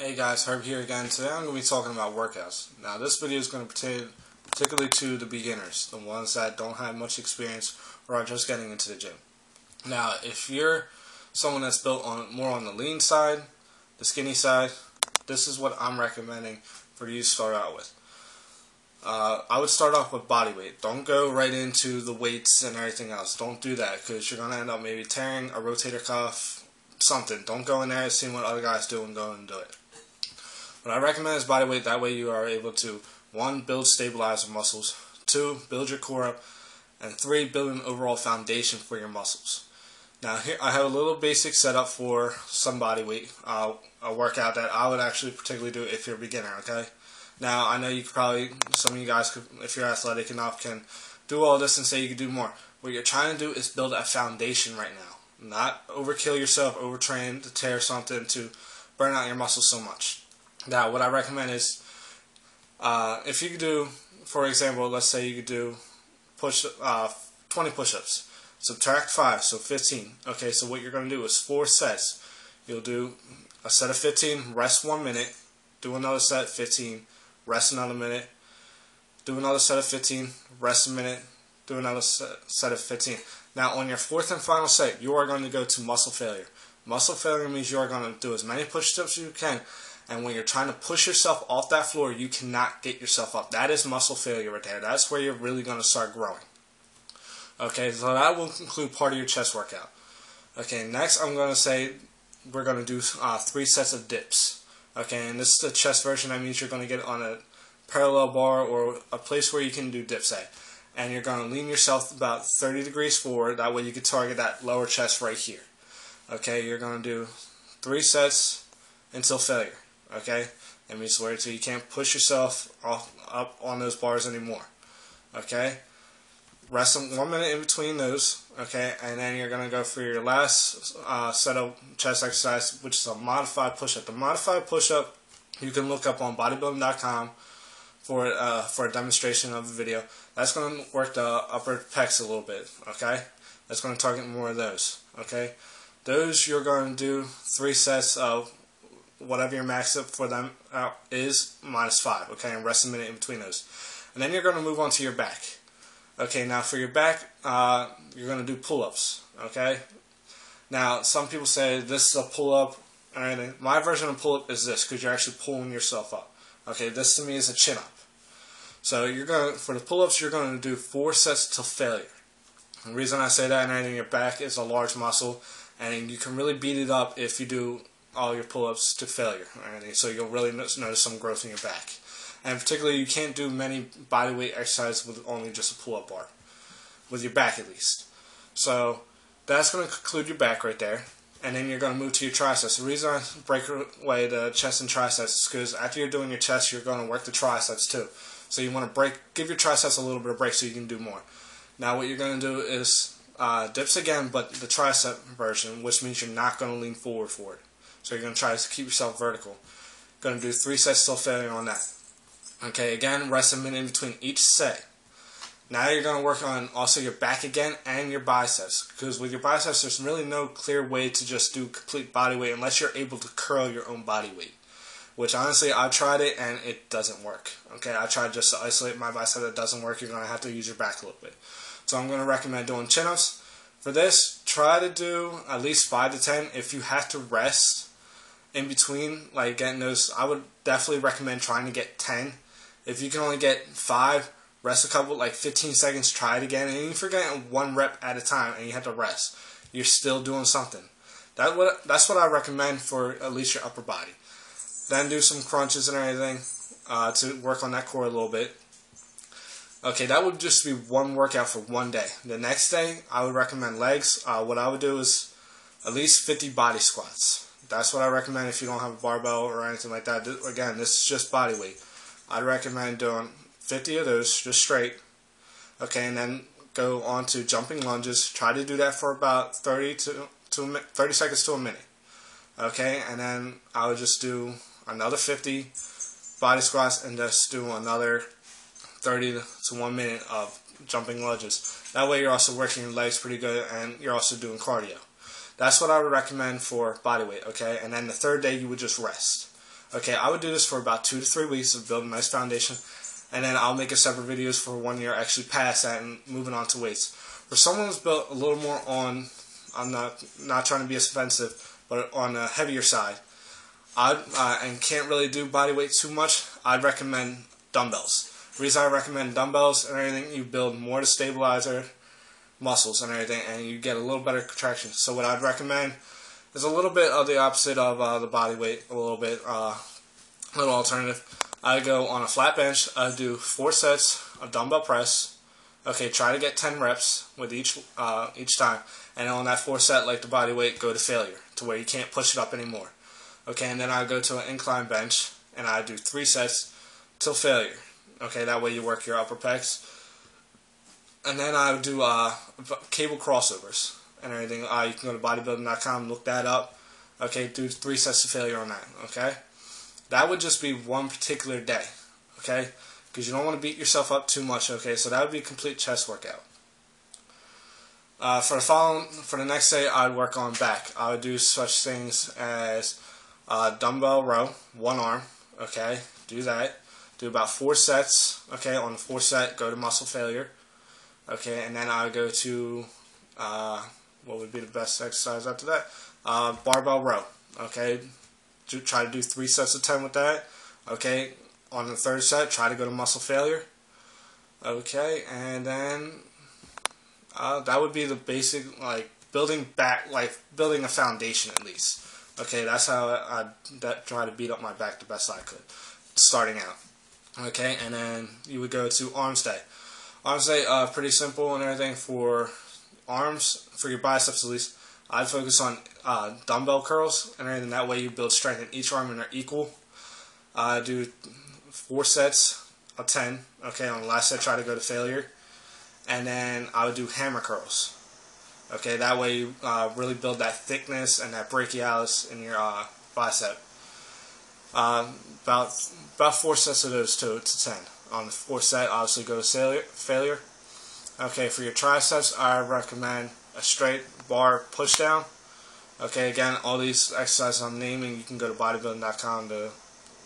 Hey guys, Herb here again. Today I'm going to be talking about workouts. Now this video is going to pertain particularly to the beginners, the ones that don't have much experience or are just getting into the gym. Now if you're someone that's built more on the lean side, the skinny side, this is what I'm recommending for you to start out with. I would start off with body weight. Don't go right into the weights and everything else. Don't do that because you're going to end up maybe tearing a rotator cuff, something. Don't go in there and see what other guys do and go and do it. What I recommend is body weight. That way you are able to, 1, build stabilizer muscles, 2, build your core up, and 3, build an overall foundation for your muscles. Now here I have a little basic setup for some body weight, a workout that I would actually particularly do if you're a beginner, okay? Now I know you could probably, some of you guys, could, if you're athletic enough, can do all this and say you could do more. What you're trying to do is build a foundation right now. Not overkill yourself, overtrain to tear something, to burn out your muscles so much. Now, what I recommend is, if you could do, for example, let's say you could do 20 push-ups. Subtract 5, so 15. Okay, so what you're going to do is 4 sets. You'll do a set of 15, rest 1 minute, do another set, 15, rest another minute, do another set of 15, rest a minute, do another set of 15. Now, on your 4th and final set, you are going to go to muscle failure. Muscle failure means you are going to do as many push-ups as you can. And when you're trying to push yourself off that floor, you cannot get yourself up. That is muscle failure right there. That's where you're really going to start growing. Okay, so that will conclude part of your chest workout. Okay, next I'm going to say we're going to do 3 sets of dips. Okay, and this is the chest version. That means you're going to get on a parallel bar or a place where you can do dips at. And you're going to lean yourself about 30 degrees forward. That way you can target that lower chest right here. Okay, you're going to do 3 sets until failure. Okay, that means where so you can't push yourself up on those bars anymore. Okay, rest 1 minute in between those. Okay, and then you're gonna go for your last set of chest exercise, which is a modified push-up. The modified push-up you can look up on bodybuilding.com for a demonstration of the video. That's gonna work the upper pecs a little bit. Okay, that's gonna target more of those. Okay, those you're going to do 3 sets of whatever your max up for them is minus 5, okay, and rest a minute in between those. And then you're going to move on to your back. Okay, now for your back, you're going to do pull-ups, okay? Now, some people say this is a pull-up or anything. My version of pull-up is this, because you're actually pulling yourself up. Okay, this to me is a chin-up. So you're going for the pull-ups, you're going to do 4 sets till failure. The reason I say that, and your back is a large muscle, and you can really beat it up if you do all your pull-ups to failure or anything, so you'll really notice some growth in your back. And particularly, you can't do many bodyweight exercises with only just a pull-up bar, with your back at least. So that's going to conclude your back right there, and then you're going to move to your triceps. The reason I break away the chest and triceps is because after you're doing your chest, you're going to work the triceps too. So you want to give your triceps a little bit of break so you can do more. Now what you're going to do is dips again, but the tricep version, which means you're not going to lean forward for it. So you're going to try to keep yourself vertical. Going to do 3 sets till failure on that. Okay, again, rest a minute in between each set. Now you're going to work on also your back again and your biceps. Because with your biceps, there's really no clear way to just do complete body weight unless you're able to curl your own body weight. Which honestly, I've tried it and it doesn't work. Okay, I tried just to isolate my bicep. It doesn't work. You're going to have to use your back a little bit. So I'm going to recommend doing chin-ups. For this, try to do at least 5 to 10. If you have to rest in between, like getting those, I would definitely recommend trying to get 10. If you can only get 5, rest a couple, like 15 seconds, try it again. And if you're getting 1 rep at a time and you have to rest, you're still doing something. That's what I recommend for at least your upper body. Then do some crunches and everything to work on that core a little bit. Okay, that would just be 1 workout for 1 day. The next day, I would recommend legs. What I would do is at least 50 body squats. That's what I recommend if you don't have a barbell or anything like that. Again, this is just body weight. I'd recommend doing 50 of those just straight. Okay, and then go on to jumping lunges. Try to do that for about 30 seconds to a minute. Okay, and then I would just do another 50 body squats and just do another 30 to 1 minute of jumping lunges. That way you're also working your legs pretty good and you're also doing cardio. That's what I would recommend for body weight, okay? And then the 3rd day you would just rest. Okay, I would do this for about 2 to 3 weeks of building a nice foundation, and then I'll make a separate videos for 1 year actually past that and moving on to weights. For someone who's built a little more on, I'm not trying to be offensive, but on the heavier side, and can't really do body weight too much, I'd recommend dumbbells. The reason I recommend dumbbells and everything, you build more to stabilizer muscles and everything, and you get a little better contraction. So what I'd recommend is a little bit of the opposite of the body weight, a little bit, little alternative. I go on a flat bench. I do 4 sets of dumbbell press. Okay, try to get 10 reps with each time, and on that 4 set, like the body weight, go to failure, to where you can't push it up anymore. Okay, and then I go to an incline bench, and I do 3 sets till failure. Okay, that way you work your upper pecs. And then I do cable crossovers and everything. You can go to bodybuilding.com, look that up. Okay, do 3 sets to failure on that. Okay, that would just be one particular day. Okay, because you don't want to beat yourself up too much. Okay, so that would be a complete chest workout. For the next day, I'd work on back. I would do such things as dumbbell row, 1 arm. Okay, do that. Do about 4 sets. Okay, on the 4th set, go to muscle failure. Okay, and then I would go to what would be the best exercise after that? Barbell row. Okay, try to do 3 sets of 10 with that. Okay, on the 3rd set, try to go to muscle failure. Okay, and then that would be the basic, like building a foundation at least. Okay, that's how I'd try to beat up my back the best I could, starting out. Okay, and then you would go to arms day. Arms day, pretty simple and everything. For arms, for your biceps at least, I'd focus on dumbbell curls and everything. That way you build strength in each arm and they're equal. Do 4 sets of 10. Okay, on the last set, try to go to failure. And then I would do hammer curls. Okay, that way you really build that thickness and that brachialis in your bicep. About 4 sets of those to 10. On the 4th set, obviously go to failure. Okay, for your triceps, I recommend a straight bar push down. Okay, again, all these exercises I'm naming, you can go to bodybuilding.com to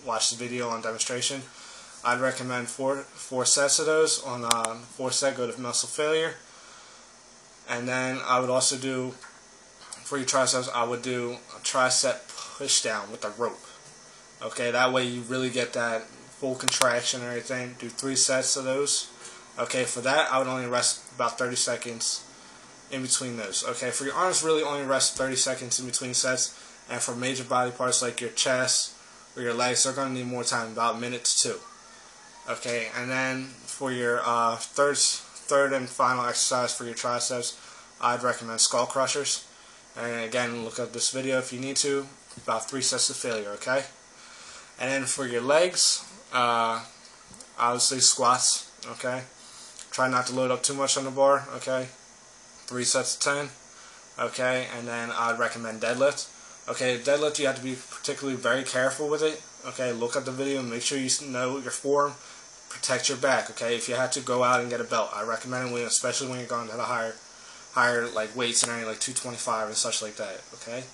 watch the video on demonstration. I'd recommend 4 sets of those. On the 4th set, go to muscle failure. And then I would also do, for your triceps, I would do a tricep push down with a rope. Okay, that way you really get that full contraction and everything. Do 3 sets of those. Okay, for that, I would only rest about 30 seconds in between those. Okay, for your arms, really only rest 30 seconds in between sets. And for major body parts like your chest or your legs, they're going to need more time, about a minute to 2. Okay, and then for your third and final exercise for your triceps, I'd recommend skull crushers. And again, look up this video if you need to. About 3 sets to failure, okay? And then for your legs, obviously squats, okay? Try not to load up too much on the bar, okay? 3 sets of 10, okay? And then I'd recommend deadlift. Okay, deadlift, you have to be particularly very careful with it, okay? Look at the video and make sure you know your form. Protect your back, okay? If you have to, go out and get a belt. I recommend it, especially when you're going to the higher like weights and everything, like 225 and such like that, okay?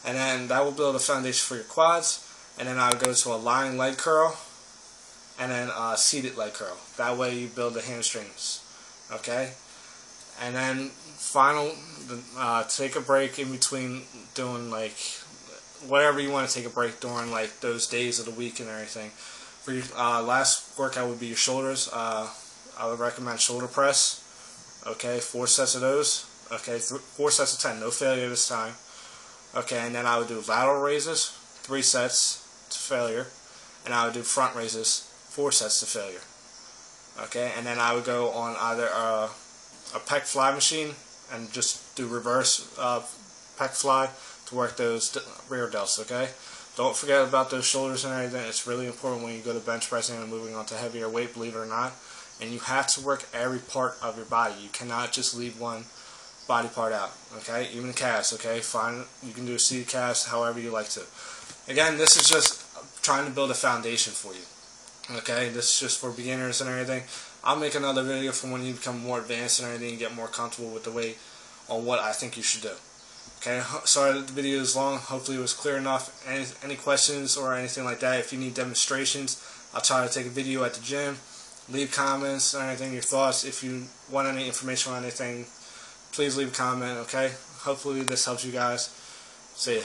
And then that will build a foundation for your quads. And then I would go to a lying leg curl, and then a seated leg curl. That way you build the hamstrings, okay? And then take a break in between doing like whatever you want to take a break during like those days of the week and everything. For your last workout would be your shoulders. I would recommend shoulder press. Okay, 4 sets of those. Okay, 4 sets of 10, no failure this time. Okay, and then I would do lateral raises, 3 sets to failure, and I would do front raises, 4 sets to failure. Okay, and then I would go on either a pec fly machine and just do reverse pec fly to work those rear delts. Okay, don't forget about those shoulders and everything. It's really important when you go to bench pressing and moving on to heavier weight, believe it or not. And you have to work every part of your body. You cannot just leave one body part out. Okay, even the calves. Okay, fine. You can do a seated calves however you like to. Again, this is just trying to build a foundation for you. Okay, this is just for beginners and everything. I'll make another video for when you become more advanced and everything and get more comfortable with the weight on what I think you should do. Okay, sorry that the video is long. Hopefully it was clear enough. Any questions or anything like that, if you need demonstrations, I'll try to take a video at the gym. Leave comments or anything, your thoughts. If you want any information on anything, please leave a comment, okay? Hopefully this helps you guys. See ya.